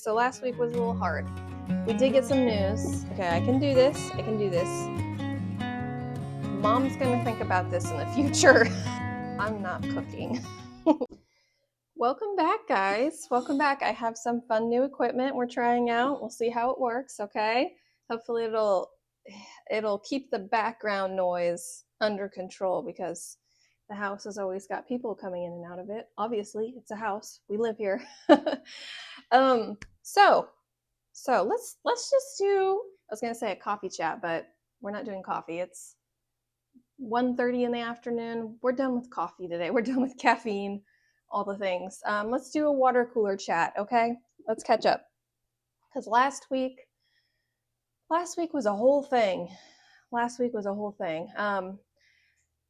So last week was a little hard. We did get some news. Okay, I can do this. I can do this. Mom's gonna think about this in the future. I'm not cooking. Welcome back, guys. Welcome back. I have some fun new equipment we're trying out. We'll see how it works, okay? Hopefully it'll keep the background noise under control because the house has always got people coming in and out of it. Obviously, it's a house. We live here. So let's just do, I was gonna say a coffee chat, but we're not doing coffee. It's 1:30 in the afternoon. We're done with coffee today. We're done with caffeine, all the things. Let's do a water cooler chat, okay? Let's catch up. Because last week was a whole thing.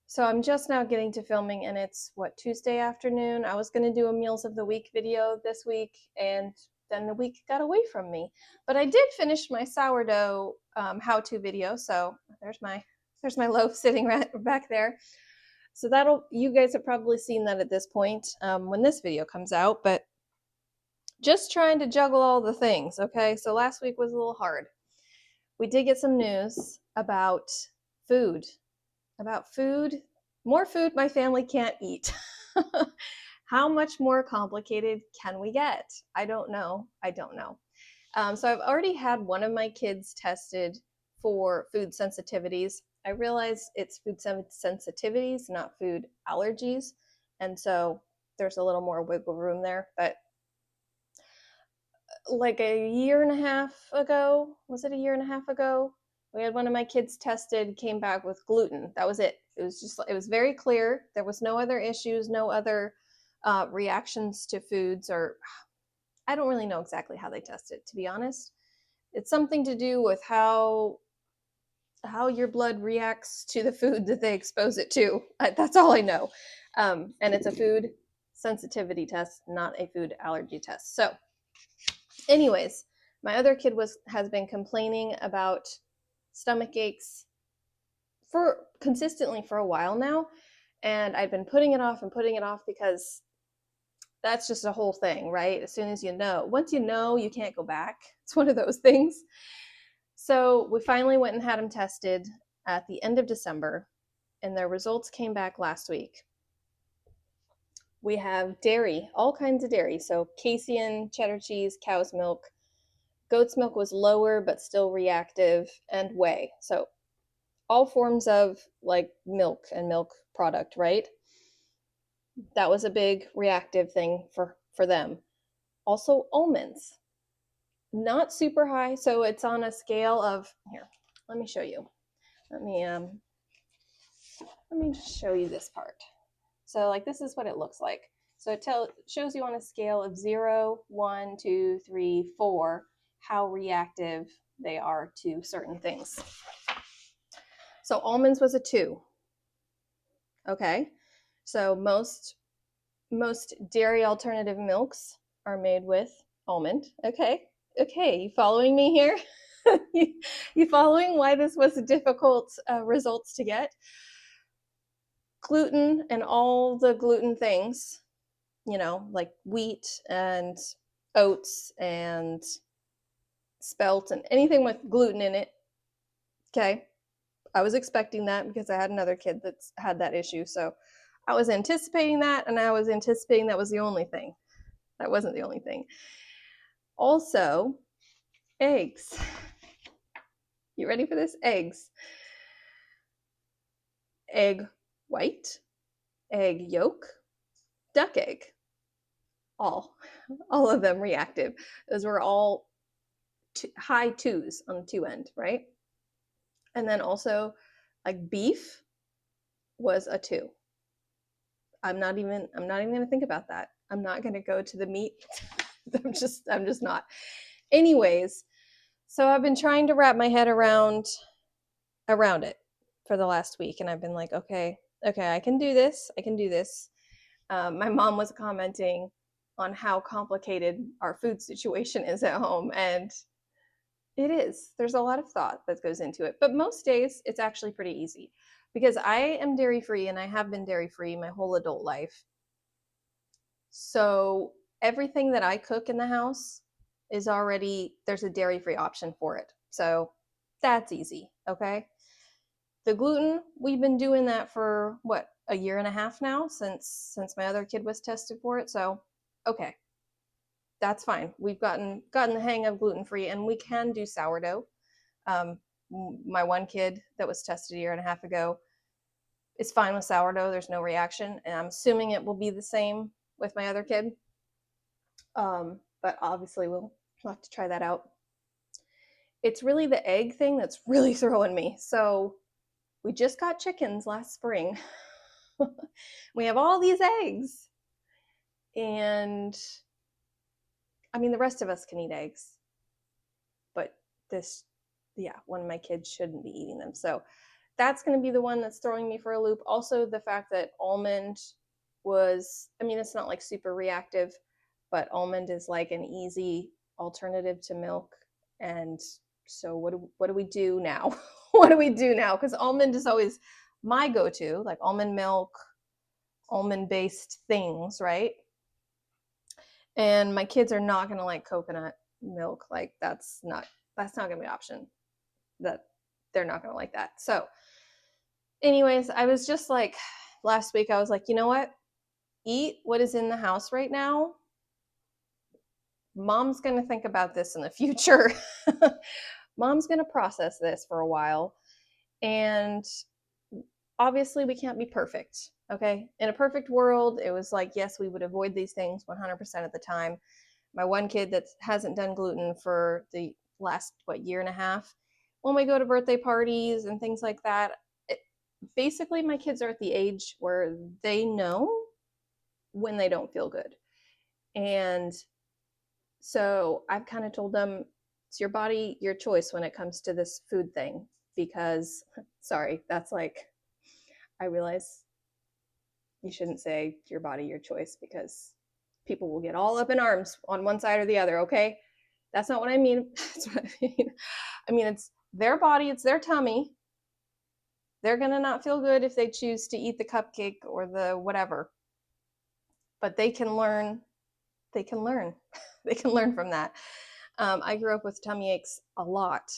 So I'm just now getting to filming, and it's Tuesday afternoon. I was gonna do a meals of the week video this week, and then the week got away from me. But I did finish my sourdough how-to video, so there's my loaf sitting right back there. So you guys have probably seen that at this point when this video comes out, but just trying to juggle all the things, okay? So last week was a little hard. We did get some news about food. More food my family can't eat. How much more complicated can we get? I don't know. So I've already had one of my kids tested for food sensitivities. I realize it's food sensitivities, not food allergies. And so there's a little more wiggle room there. But like a year and a half ago, was it a year and a half ago? We had one of my kids tested, came back with gluten. That was it. It was very clear. There was no other issues, no other reactions to foods, or I don't really know exactly how they tested, to be honest. It's something to do with how your blood reacts to the food that they expose it to. That's all I know. And it's a food sensitivity test, not a food allergy test. So anyways, my other kid has been complaining about stomach aches consistently for a while now, and I've been putting it off because that's just a whole thing, right? As soon as once you know, you can't go back. It's one of those things. So we finally went and had him tested at the end of December, and their results came back last week. We have dairy, all kinds of dairy. So casein, cheddar cheese, cow's milk. Goat's milk was lower, but still reactive, and whey. So all forms of like milk and milk product, right? That was a big reactive thing for them. Also almonds, not super high. So it's on a scale of, here, let me show you. Let me just show you this part. So like this is what it looks like. So it shows you on a scale of 0, 1, 2, 3, 4, how reactive they are to certain things. So almonds was a 2. Okay. So most dairy alternative milks are made with almond. Okay, you following me here? you following why this was a difficult results to get? Gluten and all the gluten things, like wheat and oats and spelt and anything with gluten in it. Okay, I was expecting that because I had another kid that's had that issue. So I was anticipating that, and I was anticipating that was the only thing. That wasn't the only thing. Also, eggs. You ready for this? Eggs. Egg white, egg yolk, duck egg. All of them reactive. Those were all high 2s on the 2 end, right? And then also like beef was a 2. I'm not even going to think about that. I'm not going to go to the meat. I'm just not. Anyways, so I've been trying to wrap my head around it for the last week, and I've been like, okay, I can do this. My mom was commenting on how complicated our food situation is at home, and it is. There's a lot of thought that goes into it, but most days it's actually pretty easy because I am dairy-free, and I have been dairy-free my whole adult life. So everything that I cook in the house is already, there's a dairy-free option for it. So that's easy, okay? The gluten, we've been doing that for what, a year and a half now, since my other kid was tested for it. So okay, that's fine. We've gotten the hang of gluten free, and we can do sourdough. Um, my one kid that was tested a year and a half ago is fine with sourdough. There's no reaction, and I'm assuming it will be the same with my other kid. But obviously, we'll have to try that out. It's really the egg thing that's really throwing me. So we just got chickens last spring. We have all these eggs, and I mean, the rest of us can eat eggs, but this, yeah, one of my kids shouldn't be eating them. So that's going to be the one that's throwing me for a loop. Also, the fact that almond was, I mean, it's not like super reactive, but almond is like an easy alternative to milk. And so what do we do now? What do we do now? Because almond is always my go-to, like almond milk, almond based things, right? And my kids are not going to like coconut milk. Like that's not going to be an option. That they're not going to like that. So anyways, I was just like, last week I was like, you know what, eat what is in the house right now. Mom's going to think about this in the future. Mom's going to process this for a while, and obviously we can't be perfect. Okay, in a perfect world it was like, yes, we would avoid these things 100% of the time. My one kid that hasn't done gluten for the last year and a half, when we go to birthday parties and things like that, basically my kids are at the age where they know when they don't feel good. And so I've kind of told them, it's your body, your choice when it comes to this food thing. Because sorry, that's like, I realize you shouldn't say your body, your choice, because people will get all up in arms on one side or the other. Okay, that's not what I mean. That's what I mean. I mean, it's their body, it's their tummy. They're going to not feel good if they choose to eat the cupcake or the whatever. But they can learn. They can learn. They can learn from that. I grew up with tummy aches a lot.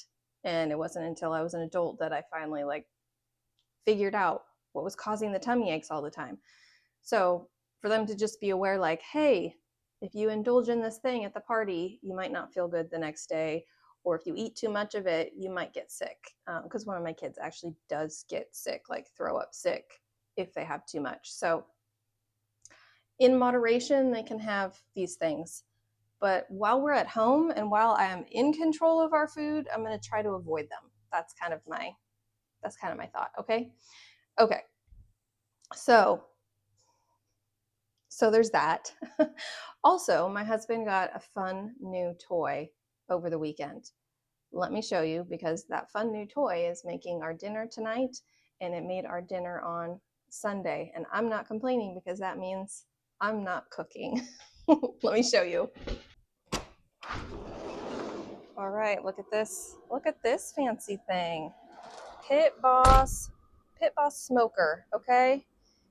And it wasn't until I was an adult that I finally like figured out what was causing the tummy aches all the time. So for them to just be aware, like, hey, if you indulge in this thing at the party, you might not feel good the next day. Or if you eat too much of it, you might get sick. Because one of my kids actually does get sick, like throw up sick if they have too much. So in moderation, they can have these things. But while we're at home and while I am in control of our food, I'm going to try to avoid them. That's kind of my thought. Okay. Okay. So there's that. Also, my husband got a fun new toy over the weekend. Let me show you, because that fun new toy is making our dinner tonight, and it made our dinner on Sunday. And I'm not complaining, because that means I'm not cooking. Let me show you. All right, look at this. Look at this fancy thing. Pit Boss Smoker, okay?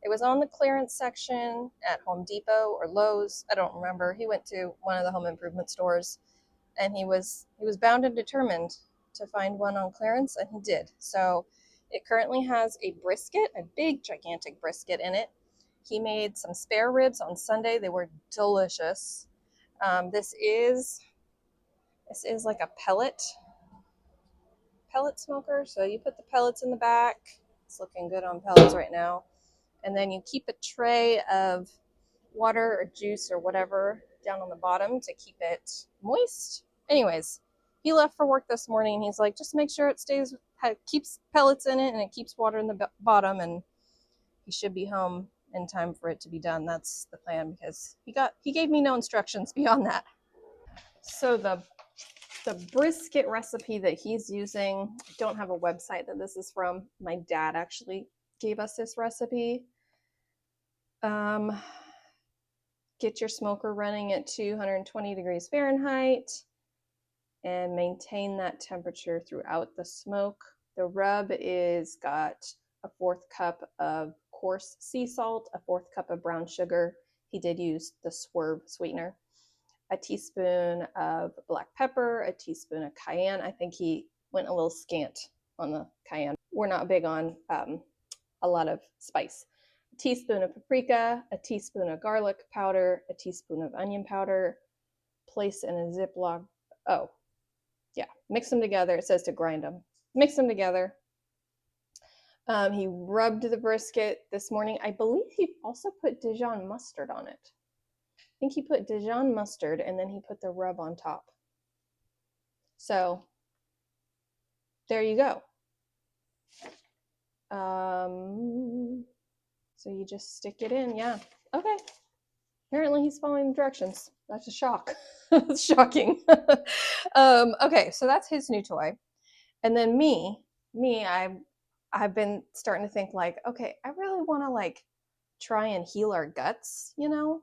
It was on the clearance section at Home Depot or Lowe's. I don't remember. He went to one of the home improvement stores, and he was bound and determined to find one on clearance, and he did. So it currently has a brisket, a big gigantic brisket in it. He made some spare ribs on Sunday. They were delicious. This is like a pellet smoker. So you put the pellets in the back. It's looking good on pellets right now. And then you keep a tray of water or juice or whatever down on the bottom to keep it moist. Anyways, he left for work this morning, and he's like, just make sure it keeps pellets in it and it keeps water in the bottom, and he should be home in time for it to be done. That's the plan, because he gave me no instructions beyond that. So the brisket recipe that he's using, I don't have a website that this is from. My dad actually gave us this recipe. Get your smoker running at 220 degrees Fahrenheit and maintain that temperature throughout the smoke. The rub is got a 1/4 cup of coarse sea salt, a 1/4 cup of brown sugar. He did use the Swerve sweetener. a teaspoon of black pepper, a teaspoon of cayenne. I think he went a little scant on the cayenne. We're not big on a lot of spice. A teaspoon of paprika, a teaspoon of garlic powder, a teaspoon of onion powder. Place in a Ziploc. Oh, yeah. Mix them together. It says to grind them. Mix them together. He rubbed the brisket this morning. I believe he also put Dijon mustard on it. I think he put Dijon mustard and then he put the rub on top. So there you go. So you just stick it in. Yeah. Okay. Apparently he's following the directions. That's a shock. It's shocking. Okay, so that's his new toy. And then me, I've been starting to think like, okay, I really want to like try and heal our guts, you know?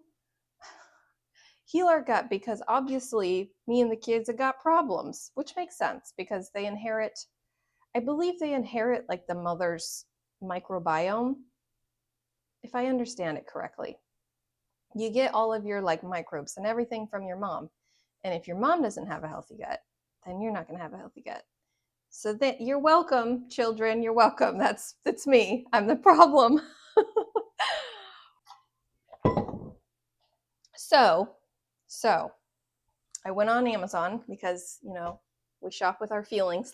Heal our gut, because obviously me and the kids have got problems, which makes sense because they inherit, I believe they inherit like the mother's microbiome, if I understand it correctly. You get all of your like microbes and everything from your mom. And if your mom doesn't have a healthy gut, then you're not going to have a healthy gut. So that you're welcome, children, you're welcome. That's me. I'm the problem. So I went on Amazon because, you know, we shop with our feelings.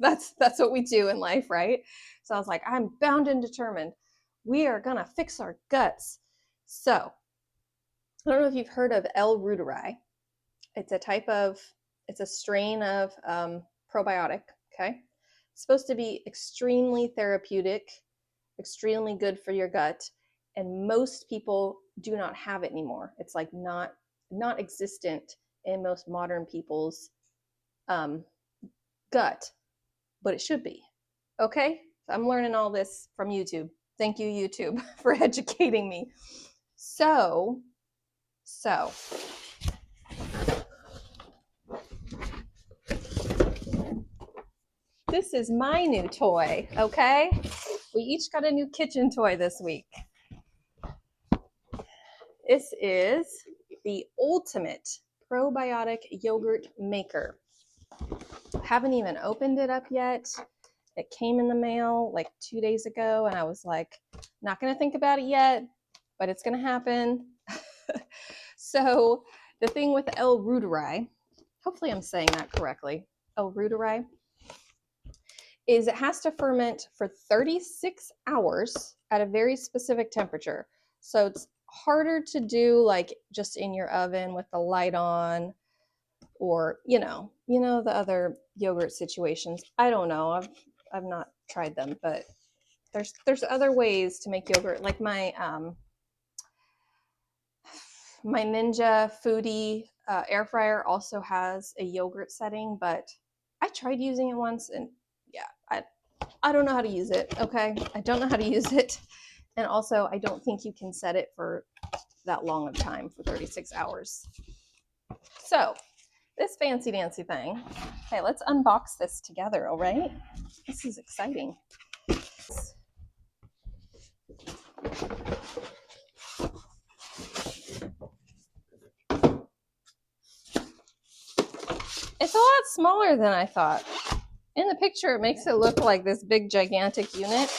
That's what we do in life, right? So I was like, I'm bound and determined. We are going to fix our guts. So I don't know if you've heard of L. reuteri. It's a strain of probiotic, okay? It's supposed to be extremely therapeutic, extremely good for your gut, and most people do not have it anymore. It's like not existent in most modern people's gut, but it should be. Okay? So I'm learning all this from YouTube. Thank you, YouTube, for educating me. So this is my new toy, okay? We each got a new kitchen toy this week. This is the ultimate probiotic yogurt maker. Haven't even opened it up yet. It came in the mail like 2 days ago, and I was like, not going to think about it yet, but it's going to happen. So the thing with L. reuteri, hopefully I'm saying that correctly, L. reuteri, is it has to ferment for 36 hours at a very specific temperature. So it's harder to do like just in your oven with the light on, or you know the other yogurt situations. I don't know. I've not tried them, but there's other ways to make yogurt. Like my Ninja Foodie air fryer also has a yogurt setting, but I tried using it once and yeah, I don't know how to use it. Okay, I don't know how to use it, and also I don't think you can set it for that long of time, for 36 hours. So this fancy dancy thing. Okay, let's unbox this together, all right? This is exciting. It's a lot smaller than I thought. In the picture, it makes it look like this big, gigantic unit,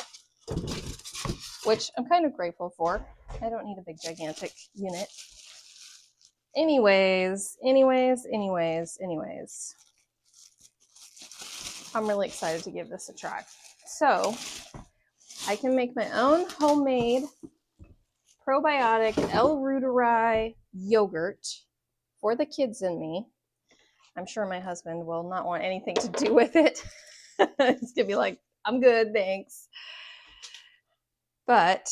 which I'm kind of grateful for. I don't need a big, gigantic unit. Anyways. I'm really excited to give this a try. So I can make my own homemade probiotic L. reuteri yogurt for the kids and me. I'm sure my husband will not want anything to do with it. He's gonna be like, I'm good, thanks. But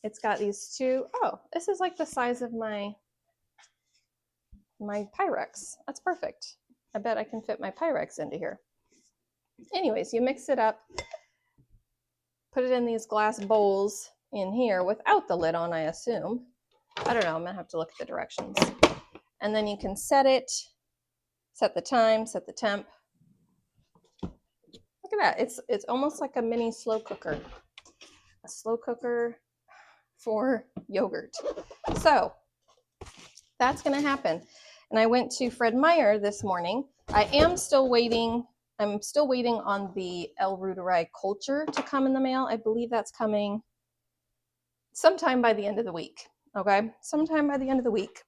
it's got these two. Oh, this is like the size of my Pyrex. That's perfect. I bet I can fit my Pyrex into here. Anyways, you mix it up, put it in these glass bowls in here without the lid on, I assume. I don't know, I'm gonna have to look at the directions. And then you can set it, set the time, set the temp. Look at that, it's almost like a mini slow cooker. A slow cooker for yogurt. So that's gonna happen. And I went to Fred Meyer this morning. I am still waiting. I'm still waiting on the El Ruderai culture to come in the mail. I believe that's coming sometime by the end of the week. Okay, sometime by the end of the week.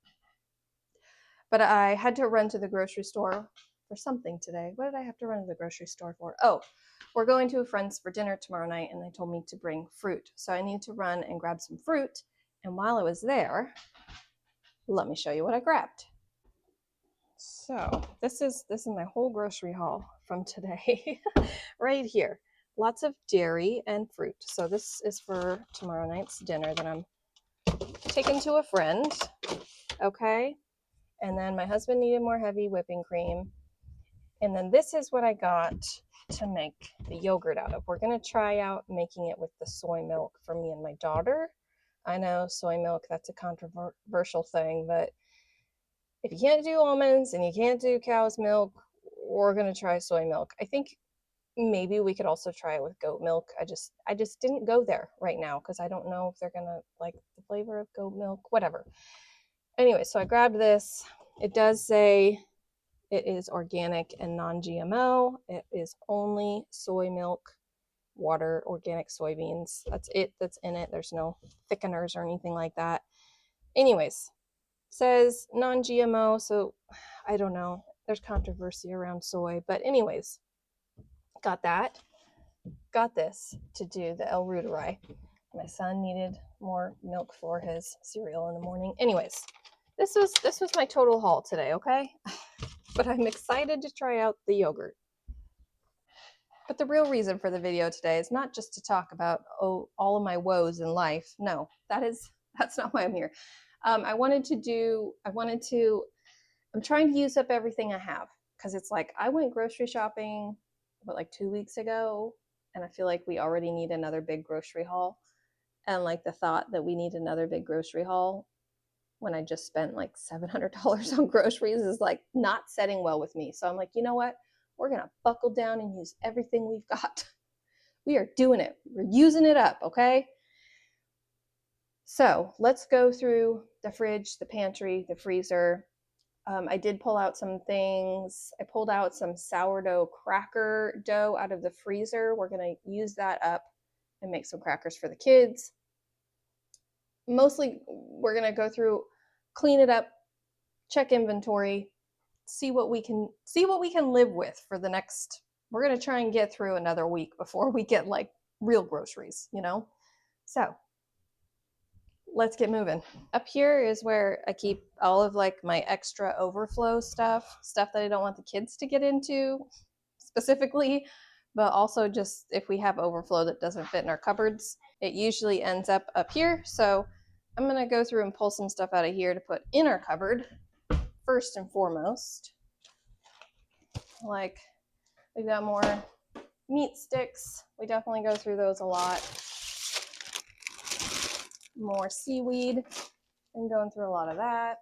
But I had to run to the grocery store for something today. What did I have to run to the grocery store for? Oh, we're going to a friend's for dinner tomorrow night, and they told me to bring fruit. So I need to run and grab some fruit. And while I was there, let me show you what I grabbed. So this is my whole grocery haul from today, right here. Lots of dairy and fruit. So this is for tomorrow night's dinner that I'm taking to a friend. Okay. And then my husband needed more heavy whipping cream. And then this is what I got to make the yogurt out of. We're going to try out making it with the soy milk for me and my daughter. I know soy milk, that's a controversial thing, but if you can't do almonds and you can't do cow's milk, we're going to try soy milk. I think maybe we could also try it with goat milk. I just didn't go there right now because I don't know if they're going to like the flavor of goat milk, whatever. Anyway, so I grabbed this. It does say it is organic and non-GMO. It is only soy milk, water, organic soybeans. That's it that's in it. There's no thickeners or anything like that. Anyways, says non-GMO, so I don't know. There's controversy around soy, but anyways, got that. Got this to do the El Ruderai. My son needed more milk for his cereal in the morning. Anyways, this was my total haul today, okay? But I'm excited to try out the yogurt. But the real reason for the video today is not just to talk about all of my woes in life. No, that's not why I'm here. I'm trying to use up everything I have because it's like I went grocery shopping like 2 weeks ago, and I feel like we already need another big grocery haul. And like the thought that we need another big grocery haul when I just spent like $700 on groceries is like not setting well with me. So I'm like, you know what? We're going to buckle down and use everything we've got. We are doing it. We're using it up, okay? So let's go through the fridge, the pantry, the freezer. I did pull out some things. I pulled out some sourdough cracker dough out of the freezer. We're going to use that up and make some crackers for the kids. Mostly we're going to go through, clean it up, check inventory, see what we can live with for the next. We're going to try and get through another week before we get like real groceries, you know? So let's get moving. Up here is where I keep all of like my extra overflow stuff that I don't want the kids to get into specifically, but also just if we have overflow that doesn't fit in our cupboards, it usually ends up here. So I'm going to go through and pull some stuff out of here to put in our cupboard first and foremost. Like we've got more meat sticks. We definitely go through those a lot. More seaweed. I'm going through a lot of that.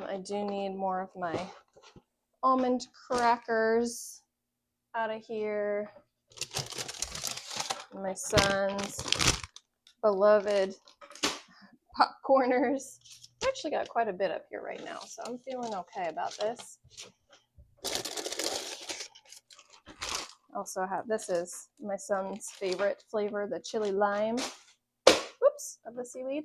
I do need more of my almond crackers out of here. My son's beloved popcorners. I actually got quite a bit up here right now, so I'm feeling okay about this. Also have, this is my son's favorite flavor, the chili lime. Whoops, of the seaweed.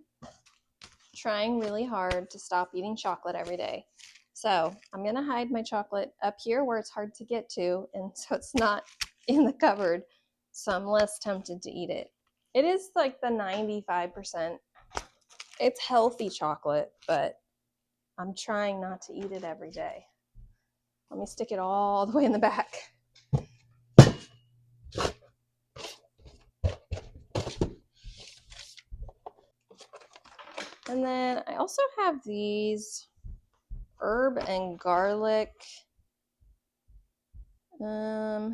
Trying really hard to stop eating chocolate every day. So I'm gonna hide my chocolate up here where it's hard to get to, and so it's not in the cupboard, so I'm less tempted to eat it. It is like the 95%. It's healthy chocolate, but I'm trying not to eat it every day. Let me stick it all the way in the back. And then I also have these herb and garlic. I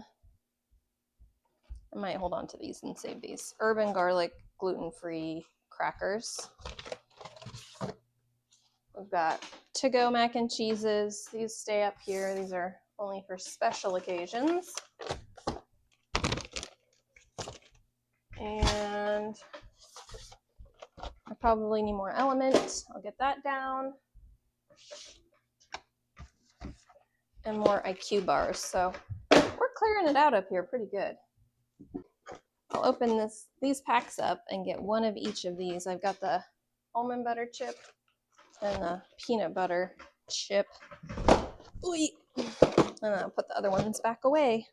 might hold on to these and save these. Herb and garlic gluten-free crackers. We've got to-go mac and cheeses. These stay up here. These are only for special occasions. And I probably need more Element. I'll get that down. and more IQ bars. So we're clearing it out up here pretty good. I'll open these packs up and get one of each of these. I've got the almond butter chip and the peanut butter chip. Ooh. And I'll put the other ones back away.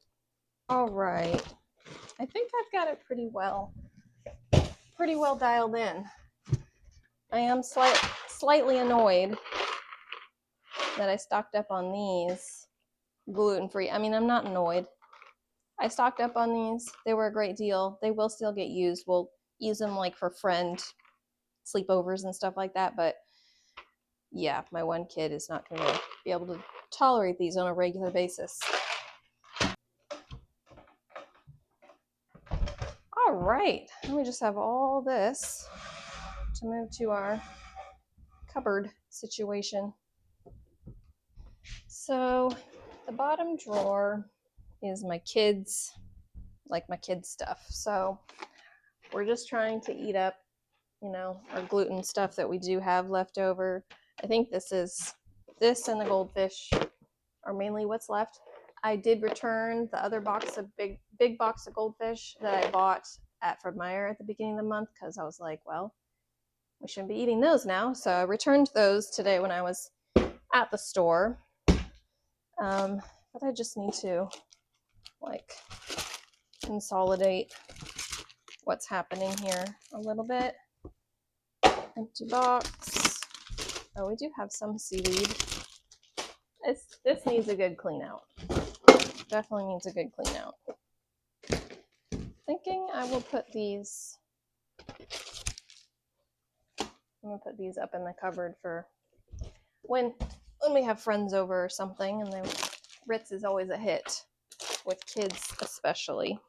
All right. I think I've got it pretty well dialed in. I am slightly annoyed that I stocked up on these gluten-free. I mean, I'm not annoyed. I stocked up on these. They were a great deal. They will still get used. We'll use them like for friend sleepovers and stuff like that. But yeah, my one kid is not going to be able to tolerate these on a regular basis. All right. Now we just have all this to move to our cupboard situation. So the bottom drawer is my kids' stuff. So we're just trying to eat up, our gluten stuff that we do have left over. I think this and the goldfish are mainly what's left. I did return the other big box of goldfish that I bought at Fred Meyer at the beginning of the month because I was like, well, we shouldn't be eating those now. So I returned those today when I was at the store. But I just need to consolidate what's happening here a little bit. Empty box. Oh, we do have some seaweed. This needs a good clean out. Definitely needs a good clean out. Thinking I will put these. I'm gonna put these up in the cupboard for when we have friends over or something, and then Ritz is always a hit with kids especially.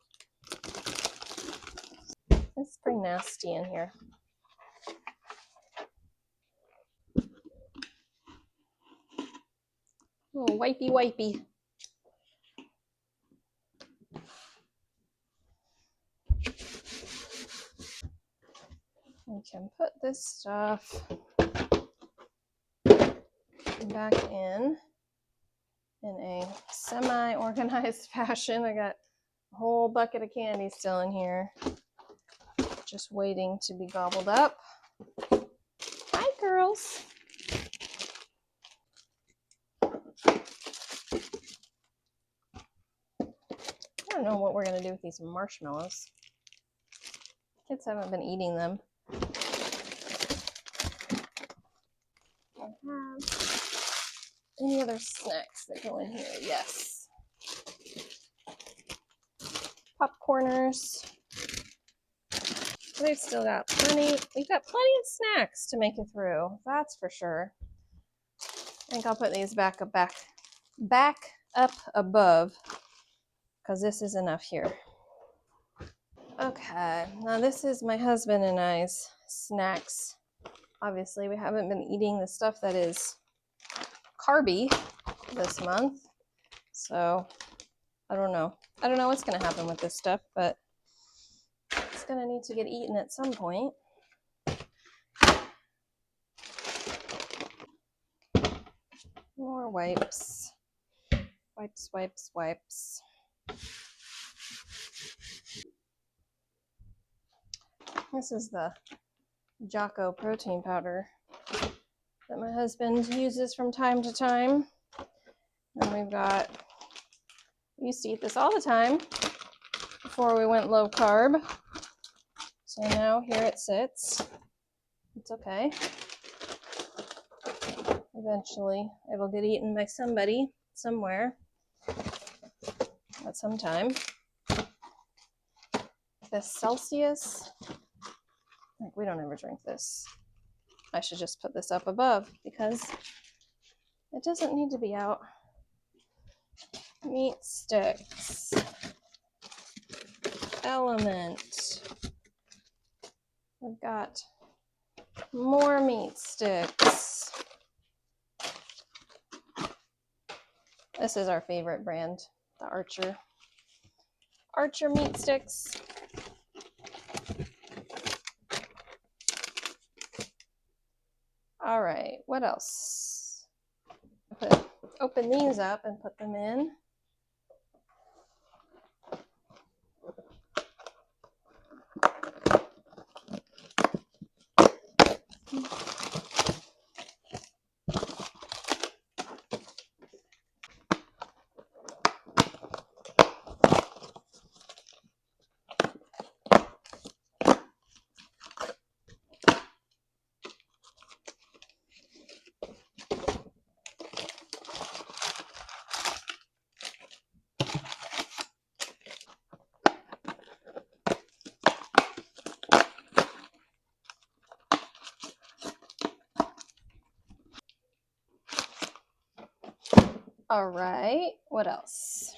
It's pretty nasty in here. Oh, wipey. We can put this stuff back in a semi-organized fashion. I got a whole bucket of candy still in here, just waiting to be gobbled up. Hi, girls. I don't know what we're gonna do with these marshmallows. Kids haven't been eating them. I have any other snacks that go in here? Yes. Popcorners. We've still got plenty. We've got plenty of snacks to make it through. That's for sure. I think I'll put these back up above because this is enough here. Okay, now this is my husband and I's snacks. Obviously, we haven't been eating the stuff that is carby this month, so I don't know what's going to happen with this stuff, but it's going to need to get eaten at some point. More wipes. Wipes. This is the Jocko protein powder that my husband uses from time to time. And we used to eat this all the time before we went low carb. So now here it sits. It's okay. Eventually it'll get eaten by somebody, somewhere, at some time. This Celsius, we don't ever drink this. I should just put this up above because it doesn't need to be out. Meat sticks. Element. We've got more meat sticks. This is our favorite brand, the Archer meat sticks. All right, what else? open these up and put them in. All right, what else?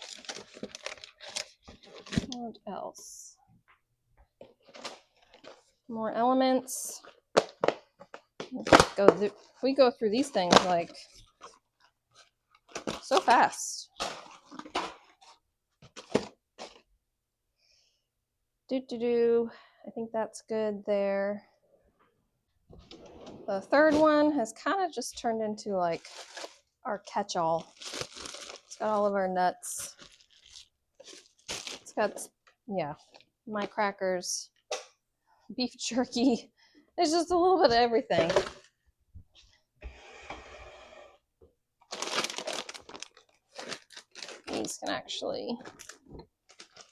What else? More elements. We go through these things like so fast. I think that's good there. The third one has kind of just turned into like our catch-all. It's got all of our nuts. It's got, yeah, my crackers, beef jerky. There's just a little bit of everything. These can actually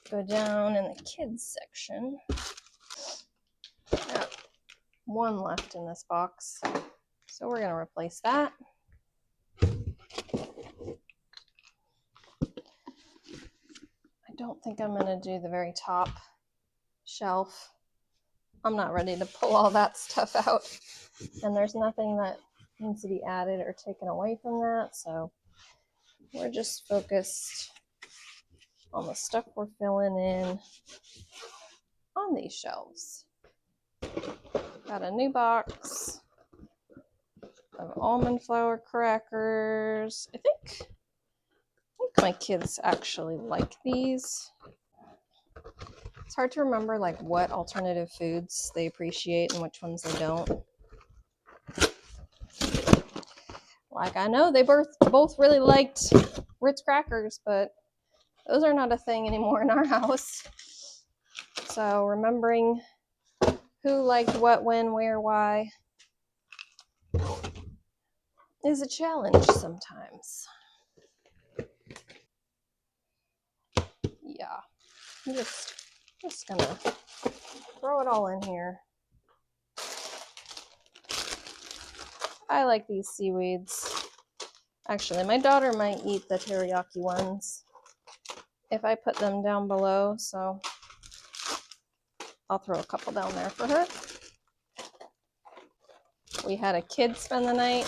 go down in the kids section. Got one left in this box, so we're gonna replace that. I don't think I'm gonna do the very top shelf. I'm not ready to pull all that stuff out, and there's nothing that needs to be added or taken away from that, so we're just focused on the stuff we're filling in on these shelves. Got a new box of almond flour crackers. I think my kids actually like these. It's hard to remember like what alternative foods they appreciate and which ones they don't. Like I know they both really liked Ritz crackers, but those are not a thing anymore in our house. So remembering who liked what, when, where, why is a challenge sometimes. Yeah, I'm just gonna throw it all in here. I like these seaweeds. Actually, my daughter might eat the teriyaki ones if I put them down below, so I'll throw a couple down there for her. We had a kid spend the night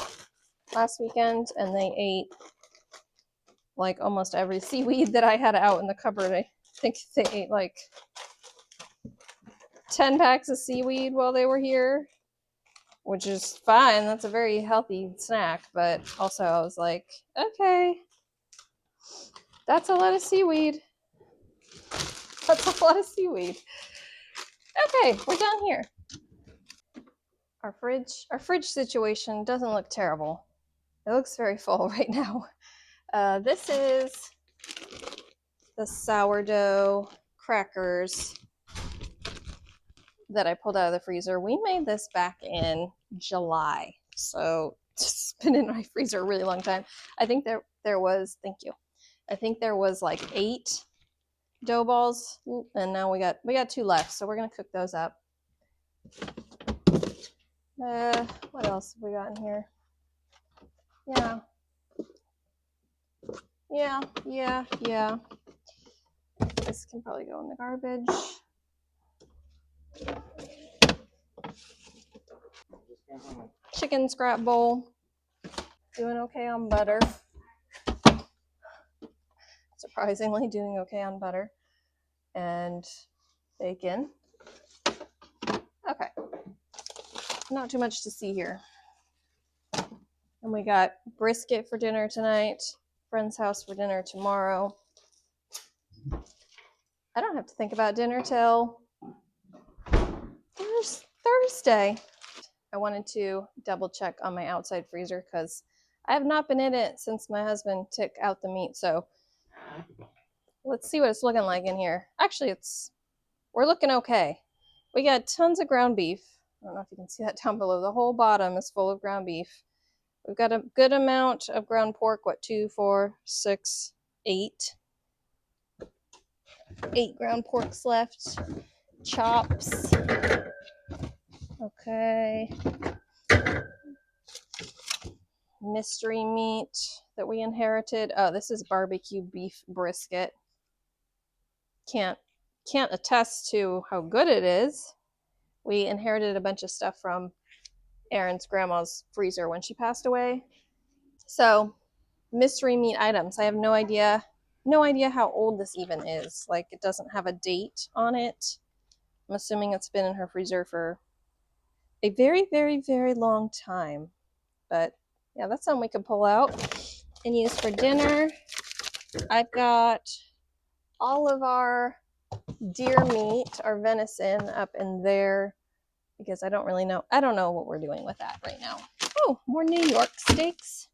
last weekend, and they ate like almost every seaweed that I had out in the cupboard. I think they ate like 10 packs of seaweed while they were here, which is fine. That's a very healthy snack, but also I was like, okay, that's a lot of seaweed. That's a lot of seaweed. Okay, we're done here. Our fridge situation doesn't look terrible. It looks very full right now. This is the sourdough crackers that I pulled out of the freezer. We made this back in July, so it's been in my freezer a really long time. I think there was, thank you. I think there was like 8 dough balls, and now we got 2 left, so we're gonna cook those up. What else have we got in here? Yeah. This can probably go in the garbage. Chicken scrap bowl. Doing okay on butter. Surprisingly, doing okay on butter. And bacon. Okay. Not too much to see here. And we got brisket for dinner tonight. Friend's house for dinner tomorrow. I don't have to think about dinner till Thursday. I wanted to double check on my outside freezer because I have not been in it since my husband took out the meat, so let's see what it's looking like in here. Actually, we're looking okay. We got tons of ground beef. I don't know if you can see that down below. The whole bottom is full of ground beef. We've got a good amount of ground pork. What, 2, 4, 6, 8. 8 ground porks left. Chops. Okay. Mystery meat that we inherited. Oh, this is barbecue beef brisket. Can't attest to how good it is. We inherited a bunch of stuff from Erin's grandma's freezer when she passed away. So, mystery meat items. I have no idea how old this even is. Like, it doesn't have a date on it. I'm assuming it's been in her freezer for a very, very, very long time. But yeah, that's something we could pull out and use for dinner. I've got all of our deer meat, our venison, up in there because I don't know what we're doing with that right now. Oh, more New York steaks.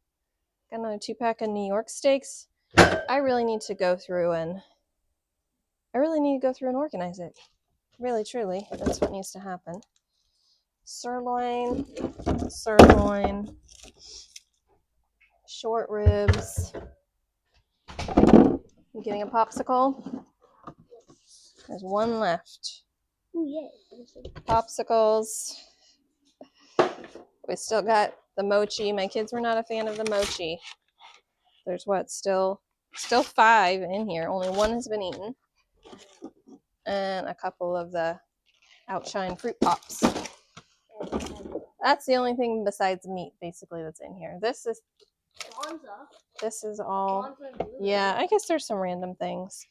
Got another 2-pack of New York steaks. I really need to go through and organize it. Really, truly, that's what needs to happen. Sirloin, short ribs. You getting a popsicle? There's one left. Oh, yeah. Popsicles. We still got the mochi. My kids were not a fan of the mochi. There's still 5 in here. Only 1 has been eaten. And a couple of the Outshine fruit pops. That's the only thing besides meat, basically, that's in here. This is all. Yeah, I guess there's some random things.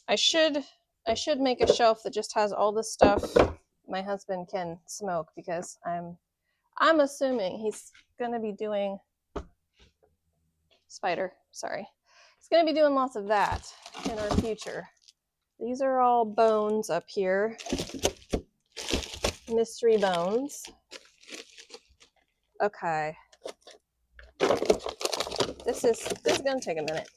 I should make a shelf that just has all the stuff my husband can smoke, because I'm assuming he's gonna be doing He's gonna be doing lots of that in our future. These are all bones up here. Mystery bones. Okay. This is gonna take a minute.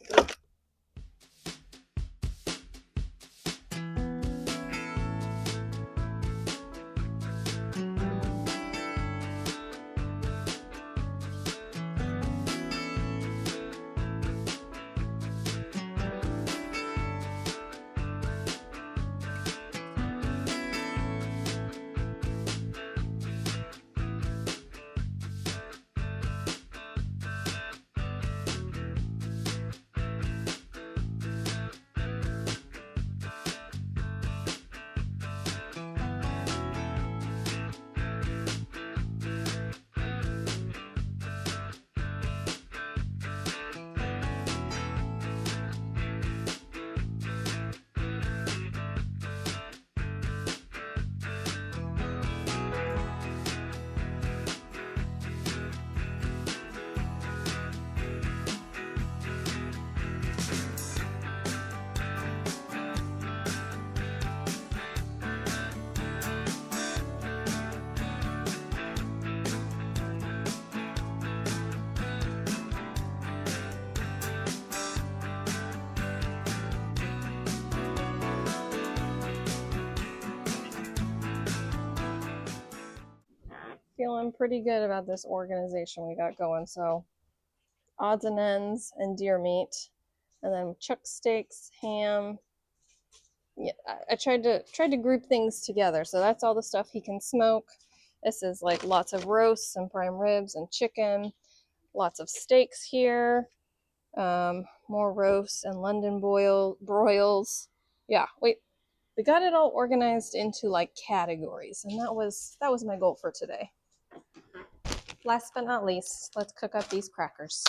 Feeling pretty good about this organization we got going. So odds and ends and deer meat, and then chuck steaks, ham. Yeah, I tried to group things together. So that's all the stuff he can smoke. This is like lots of roasts and prime ribs and chicken, lots of steaks here, more roasts and London broils. Yeah, we got it all organized into like categories, and that was my goal for today. Last but not least, let's cook up these crackers.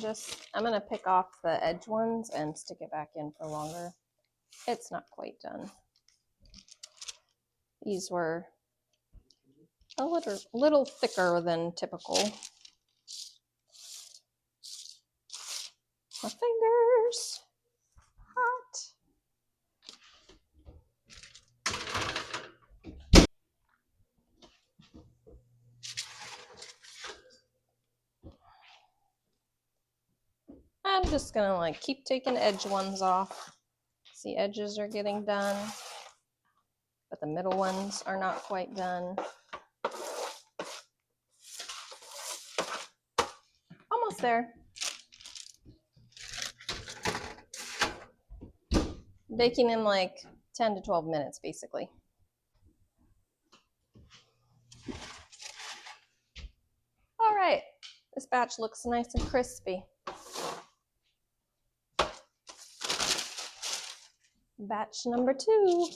I'm gonna pick off the edge ones and stick it back in for longer. It's not quite done. These were a little thicker than typical. My fingers, hot. I'm just gonna like keep taking edge ones off. See, edges are getting done, but the middle ones are not quite done. Almost there. Baking in like 10 to 12 minutes, basically. All right, this batch looks nice and crispy. Batch number 2.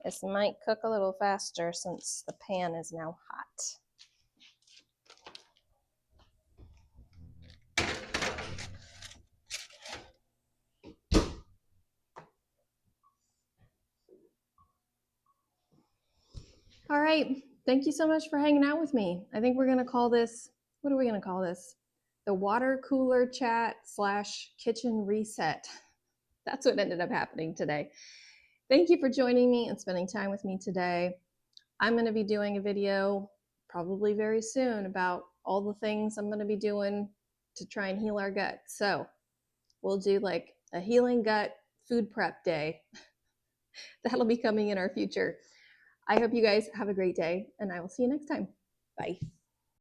This might cook a little faster since the pan is now hot. All right, thank you so much for hanging out with me. I think we're gonna call this, what are we gonna call this? The water cooler chat / kitchen reset. That's what ended up happening today. Thank you for joining me and spending time with me today. I'm going to be doing a video probably very soon about all the things I'm going to be doing to try and heal our gut. So we'll do like a healing gut food prep day. That'll be coming in our future. I hope you guys have a great day, and I will see you next time. Bye.